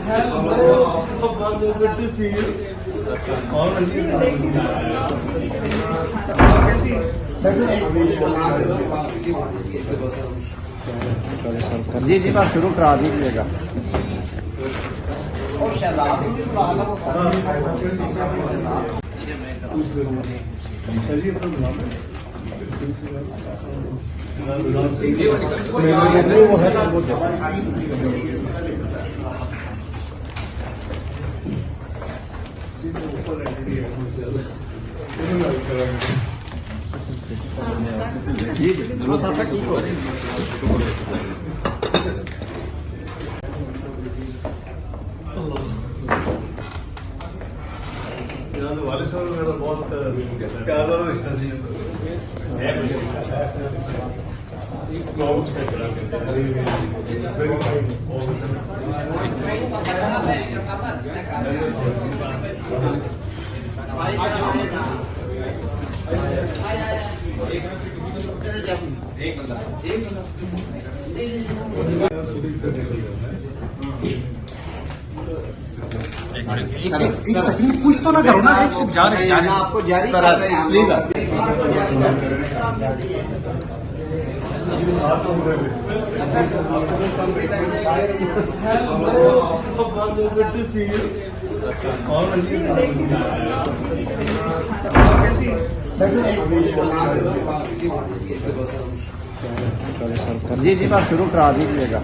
Hello, Papa, so good to see you. जी जी बस शुरू करा दीजिएगा। जी दोनों साथ ठीक हो वाले साहब मेरा बहुत प्यार वाला रिश्ता जी एक सेकंड कुछ तो ना करो ना एक जा रहे हैं आपको जारी कर रहे हैं please Hello, Papa, so good to see you. जी जी बस शुरू करा दीजिएगा।